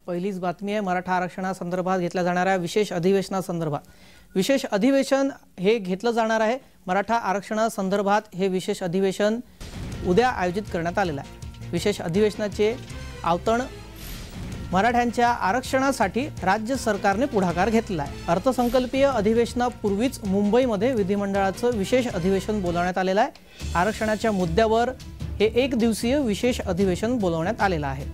पहिलीच बातमी आहे मराठा आरक्षणासंदर्भात घेतल्या जाणाऱ्या विशेष अधिवेशनासंदर्भात। विशेष अधिवेशन हे घेतलं जाणार आहे। मराठा आरक्षणासंदर्भात हे विशेष अधिवेशन उद्या आयोजित करण्यात आलेलं आहे। विशेष अधिवेशनाचे आवतण मराठ्यांच्या आरक्षणासाठी राज्य सरकारने पुढाकार घेतला आहे। अर्थसंकल्पीय अधिवेशनापूर्वीच मुंबईमध्ये विधिमंडळाचं विशेष अधिवेशन बोलावण्यात आलेलं आहे। आरक्षणाच्या मुद्द्यावर हे एक दिवसीय विशेष अधिवेशन बोलावण्यात आलेलं आहे।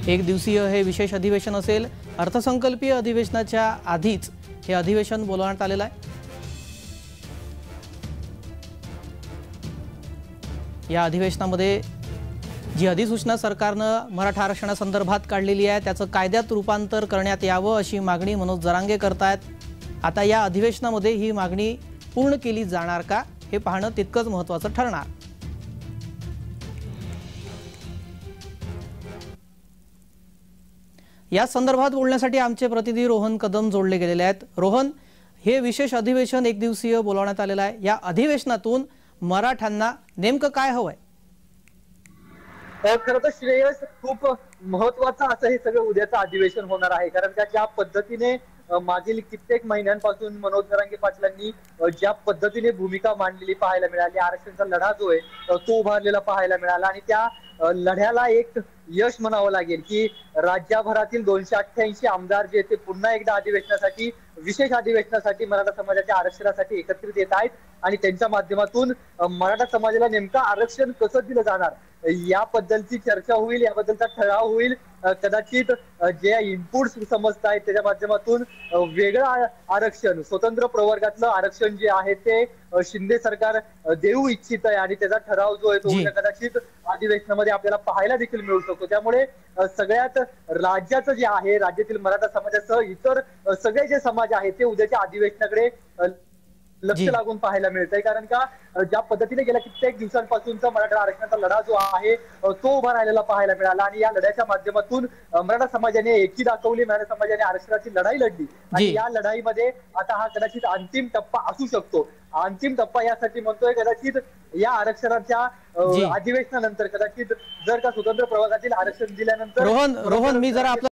एक दिवसीय हे विशेष अधिवेशन असेल। अर्थसंकल्पीय अधिवेशनाच्या आधीच हे अधिवेशन बोलावण्यात आलेलं आहे। या अधिवेशनामध्ये जी अधिसूचना सरकारनं मराठा आरक्षणासंदर्भात काढलेली आहे त्याचं कायद्यात रूपांतर करण्यात यावं अशी मागणी मनोज जरांगे करतायत। आता या अधिवेशनामध्ये ही मागणी पूर्ण केली जाणार का हे पाहणं तितकंच महत्त्वाचं ठरणार। या संदर्भात बोलण्यासाठी आमचे प्रतिनिधी रोहन कदम जोडले गेलेले आहेत। रोहन, हे विशेष अधिवेशन एक दिवसीय बोलावण्यात आलेलं आहे। या अधिवेशनातून मराठ्यांना नेमकं काय हवंय? खरं तर श्रेयस खूप महत्वाचं असं हे सगळं उद्याचं अधिवेशन होणार आहे। कारण का ज्या पद्धतीने मागील कित्येक महिन्यांपासून मनोज जरांगे पाटलांनी ज्या पद्धतीने भूमिका मांडलेली पाहायला मिळाली, आरक्षणाचा लढा जो आहे तो उभारलेला पाहायला मिळाला आणि त्या लढ्याला एक यश म्हणावं लागेल की राज्यभरातील 288 आमदार जे ते पुन्हा एकदा अधिवेशनासाठी विशेष अधिवेशनासाठी मराठा समाजाच्या आरक्षणासाठी एकत्रित येत आहेत आणि त्यांच्या माध्यमातून मराठा समाजाला नेमकं आरक्षण कसं दिलं जाणार याबद्दलची चर्चा होईल, याबद्दलचा ठराव होईल। कदाचित जे इनपुट्स समजत आहेत त्याच्या माध्यमातून वेगळं आरक्षण, स्वतंत्र प्रवर्गातलं आरक्षण जे आहे ते शिंदे सरकार देऊ इच्छित आहे आणि त्याचा ठराव जो आहे तो कदाचित अधिवेशनामध्ये आपल्याला पाहायला देखील मिळू शकतो। त्यामुळे सगळ्यात राज्याचं जे आहे, राज्यातील मराठा समाजासह इतर सगळे जे समाज आहेत ते उद्याच्या अधिवेशनाकडे लक्ष लागून पाहायला मिळतंय। कारण का ज्या पद्धतीने गेल्या कित्येक दिवसांपासूनचा मराठा आरक्षणाचा लढा जो आहे तो उभा राहिलेला पाहायला मिळाला आणि या लढ्याच्या माध्यमातून मराठा समाजाने एकी दाखवली, मराठा समाजाने आरक्षणाची लढाई लढली आणि या लढाईमध्ये आता हा कदाचित अंतिम टप्पा असू शकतो। अंतिम टप्पा यासाठी म्हणतोय कदाचित या आरक्षणाच्या अधिवेशनानंतर कदाचित जर का स्वतंत्र प्रवर्गातील आरक्षण दिल्यानंतर रोहन मी जरा